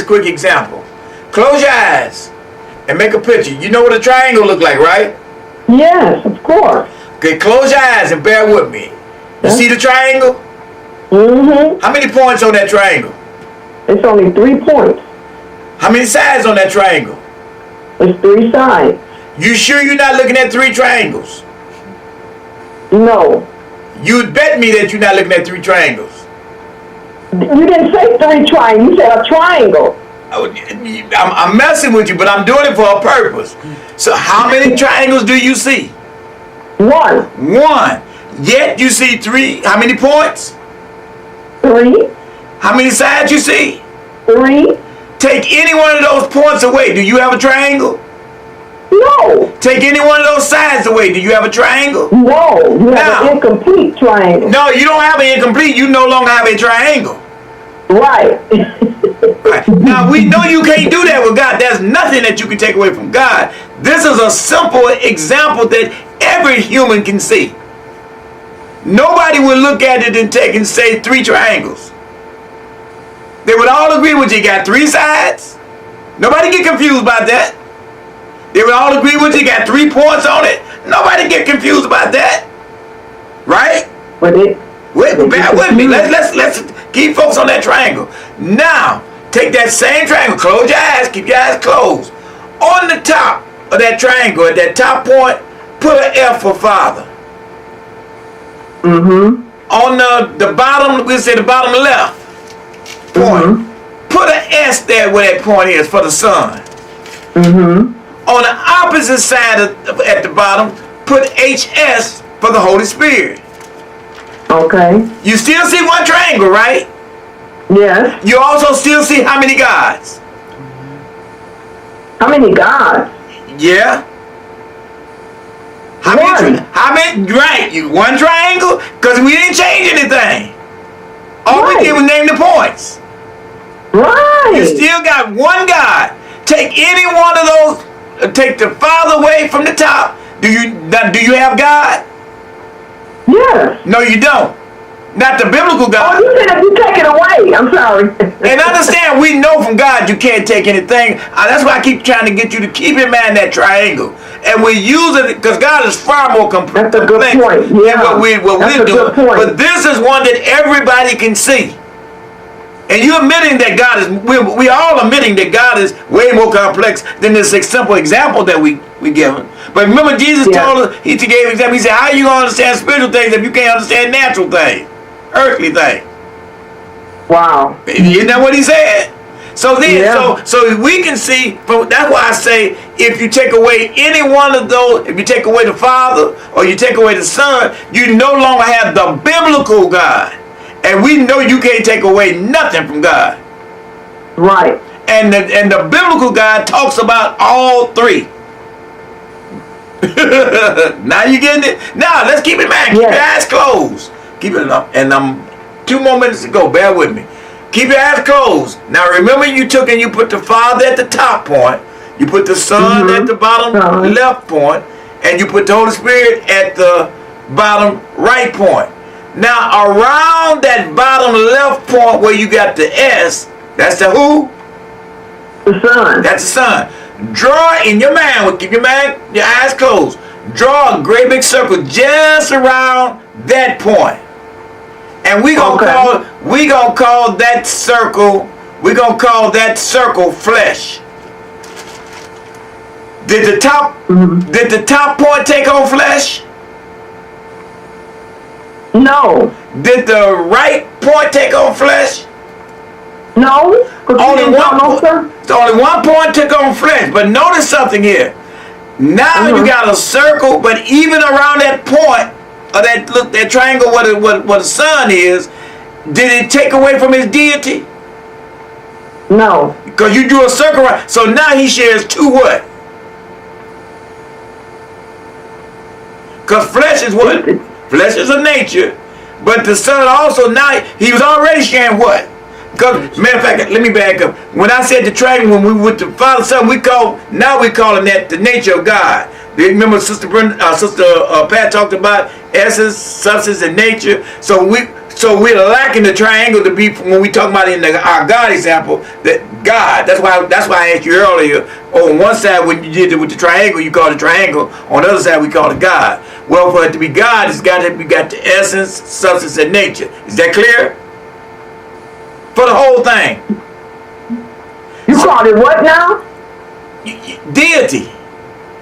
quick example. Close your eyes and make a picture. You know what a triangle look like, right? Yes, of course. Okay, close your eyes and bear with me. You see the triangle? Mm-hmm. How many points on that triangle? It's only 3 points. How many sides on that triangle? It's 3 sides. You sure you're not looking at 3 triangles? No. You'd bet me that you're not looking at 3 triangles. You didn't say 3 triangles. You said a triangle. I'm messing with you, but I'm doing it for a purpose. So how many triangles do you see? 1. 1. Yet you see 3. How many points? 3. How many sides you see? 3. Take any one of those points away. Do you have a triangle? No. Take any one of those sides away. Do you have a triangle? No. You have an incomplete triangle. No, you don't have an incomplete. You no longer have a triangle. Right. Right. Now, we know you can't do that with God. There's nothing that you can take away from God. This is a simple example that every human can see. Nobody would look at it and take and say 3 triangles. They would all agree with you got 3 sides. Nobody get confused about that. They would all agree with you got 3 points on it. Nobody get confused about that. Right? Bear with me. Let's keep focused on that triangle. Now, take that same triangle. Close your eyes. Keep your eyes closed. On the top of that triangle, at that top point, put an F for Father. Mm-hmm. On the bottom, we'll say the bottom left point, put an S there where that point is for the Son. Mm-hmm. On the opposite side at the bottom, put HS for the Holy Spirit. Okay. You still see 1 triangle, right? Yes. You also still see how many gods? How many gods? Yeah. How many? Right. You 1 triangle? Because we didn't change anything. All we did was name the points. Right. You still got 1 God. Take any one of those. Take the Father away from the top. Do you have God? Yes. No, you don't. Not the biblical God. Oh, you said if you take it away. I'm sorry. And understand, we know from God you can't take anything. That's why I keep trying to get you to keep in mind that triangle. And we use it because God is far more complex That's a good point. Yeah. than what we're doing. But this is one that everybody can see. And you're admitting that God is, we all admitting that God is way more complex than this simple example that we given. But remember, Jesus told us, he gave an example. He said, how are you going to understand spiritual things if you can't understand natural things, earthly things? Wow. Isn't that what he said? So then, so we can see, that's why I say, if you take away any one of those, if you take away the Father or you take away the Son, you no longer have the biblical God. And we know you can't take away nothing from God. Right. And the biblical God talks about all 3. Now you getting it? Now let's keep it in mind. Keep your eyes closed. Keep it up. And 2 more minutes to go. Bear with me. Keep your eyes closed. Now remember, you took and you put the Father at the top point. You put the Son at the bottom left point, and you put the Holy Spirit at the bottom right point. Now around that bottom left point where you got the S, that's the who? The Son. That's the Son. Draw in your mind, keep your eyes closed. Draw a great big circle just around that point. And we gonna call that circle flesh. Did the top point take on flesh? No. Did the right point take on flesh? No. Only one point took on flesh. But notice something here. Now you got a circle, but even around that point of that triangle what the Son is, did it take away from his deity? No. Because you drew a circle around. So now he shares 2 what? Because flesh is what? Flesh is a nature. But the Son also, now he was already sharing what? Because, matter of fact, let me back up. When I said the triangle, when we went to Father, Son, now we're calling that the nature of God. Do you remember Sister Pat talked about essence, substance, and nature? So So we're lacking the triangle to be, when we talk about it in our God example, that God, that's why I asked you earlier, on one side when you did it with the triangle, you call it triangle, on the other side we call it God. Well, for it to be God, it's got to be got the essence, substance, and nature. Is that clear? For the whole thing. You call it what now? Deity.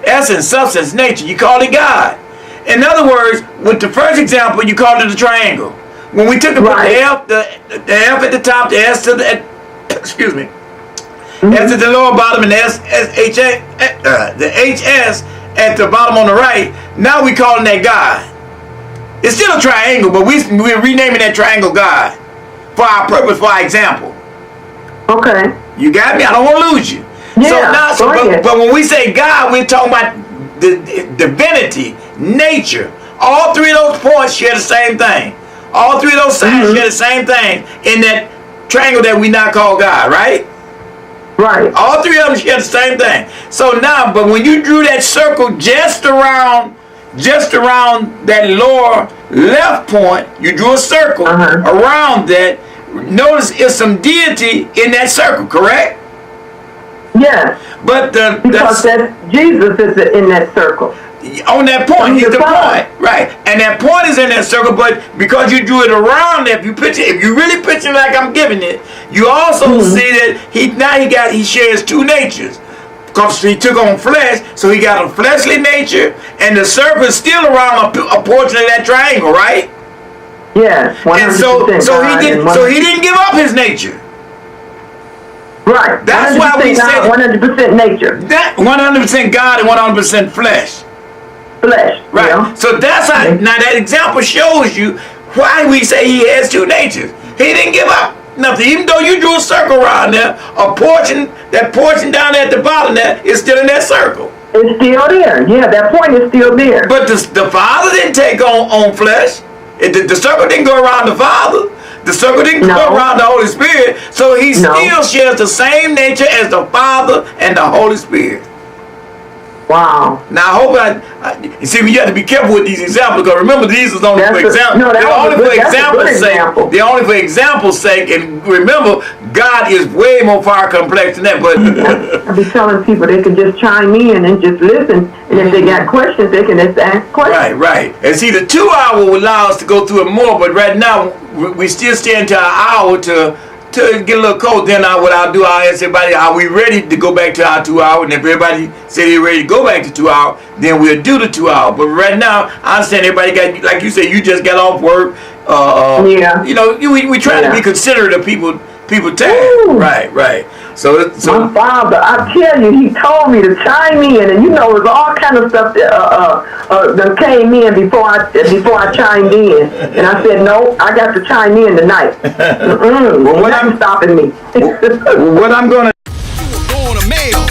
Essence, substance, nature. You call it God. In other words, with the first example, you called it a triangle. When we took the F, the F at the top, the S to the, excuse me, S at the lower bottom, and the the HS at the bottom on the right, now we calling that God. It's still a triangle, but we're renaming that triangle God for our purpose, for our example. Okay. You got me? I don't want to lose you. Yeah, but when we say God, we're talking about the divinity, nature. All three of those points share the same thing. All three of those sides share the same thing in that triangle that we now call God, right? Right. All three of them share the same thing. So now, but when you drew that circle just around that lower left point, you drew a circle around that. Notice it's some deity in that circle, correct? Yes. But because Jesus is in that circle. On that point, he's the point, right? And that point is in that circle, but because you drew it around, if you really picture it like I'm giving it, you also see that he shares two natures, because he took on flesh, so he got a fleshly nature, and the circle is still around a portion of that triangle, right? Yeah. And so he didn't give up his nature. Right. That's why we say 100% nature. That 100% God and 100% flesh. Flesh. Right. Yeah. So that's how. Now that example shows you why we say he has two natures. He didn't give up nothing, even though you drew a circle around there. That portion down there at the bottom there is still in that circle. It's still there. Yeah, that point is still there. But the Father didn't take on flesh. The circle didn't go around the Father. The circle didn't go around the Holy Spirit. So he still shares the same nature as the Father and the Holy Spirit. Wow. Now I hope you see, you have to be careful with these examples, because remember, these is only for example. They're only for example's sake. They're only for example's sake, and remember, God is way more far complex than that. But I be telling people they can just chime in and just listen, and if they got questions, they can just ask questions. Right. And see, the 2 hour will allow us to go through it more, but right now we still stay until an hour to get a little cold. Then what I'll do, I'll ask everybody, are we ready to go back to our 2 hour? And if everybody say they're ready to go back to 2 hour, then we'll do the 2 hour. But right now, I understand everybody got, like you said, you just got off work. Yeah. You know, we try to be considerate of people time. Ooh. Right. So my father, I tell you, he told me to chime in, and there's all kind of stuff that came in before I chimed in, and I said no, I got to chime in tonight. Well, nothing stopping me. What I'm gonna. You were born a male.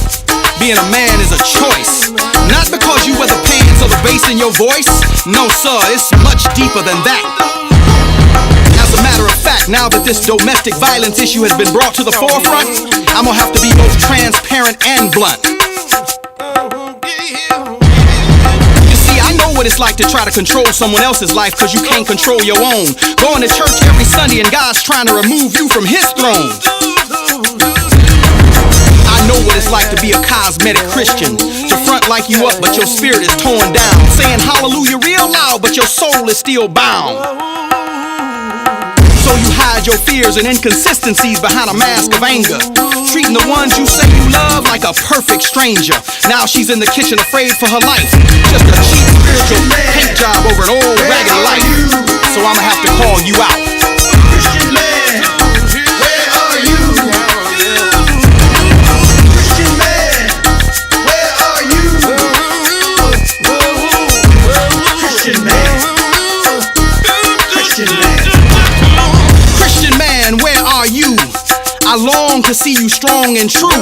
Being a man is a choice, not because you wear the pants or the bass in your voice. No, sir, it's much deeper than that. As a matter of fact, now that this domestic violence issue has been brought to the forefront, I'm gonna have to be both transparent and blunt. You see, I know what it's like to try to control someone else's life because you can't control your own. Going to church every Sunday and God's trying to remove you from his throne. I know what it's like to be a cosmetic Christian, to front like you up but your spirit is torn down, saying hallelujah real loud but your soul is still bound. So you hide your fears and inconsistencies behind a mask of anger, treating the ones you say you love like a perfect stranger. Now she's in the kitchen afraid for her life, just a cheap spiritual paint job over an old ragged life. So I'ma have to call you out. Christian man, where are you? Christian man, where are you? Christian man, Christian man. Where are you? I long to see you strong and true.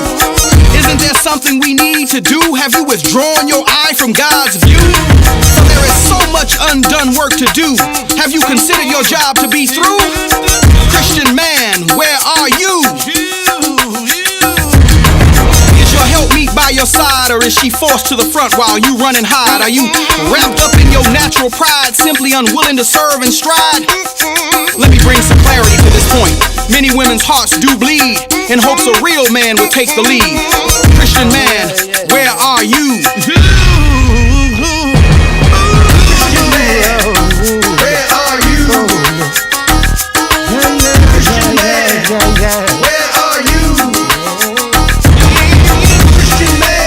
Isn't there something we need to do? Have you withdrawn your eye from God's view? For there is so much undone work to do. Have you considered your job to be through? Christian man, where are you? Is your helpmeet by your side, or is she forced to the front while you run and hide? Are you wrapped up in your natural pride, simply unwilling to serve and stride? Let me bring some clarity to this point. Many women's hearts do bleed in hopes a real man would take the lead. Christian man, where are you? Christian man, where are you? Christian man, where are you? Christian man,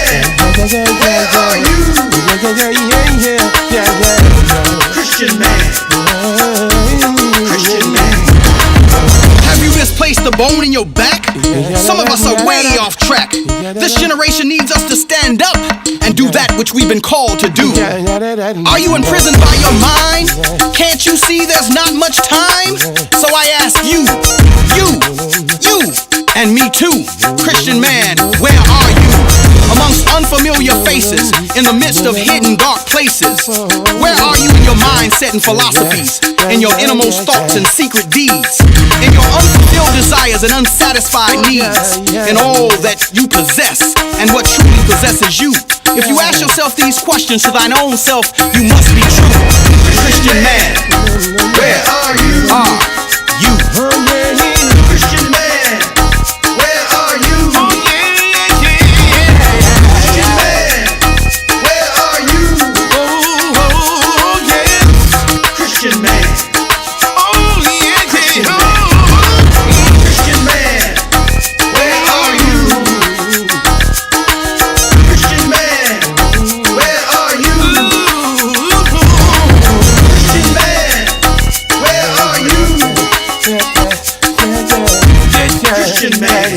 where are you? Christian man, Christian man. Have you misplaced the bone in your back? Some of us are way off track. This generation needs us to stand up and do that which we've been called to do. Are you imprisoned by your mind? Can't you see there's not much time? So I ask you, and me too, Christian man, where are you? Amongst unfamiliar faces, in the midst of hidden dark places, where are you in your mindset and philosophies, in your innermost thoughts and secret deeds, in your unfulfilled desires and unsatisfied needs, in all that you possess and what truly possesses you? If you ask yourself these questions to thine own self, you must be true. Christian man, where are you? Christian man, where are you? Christian man, where are you? Christian man, Christian man, Christian man, where are you? Christian man, where are you? Christian man, where are you? Christian man.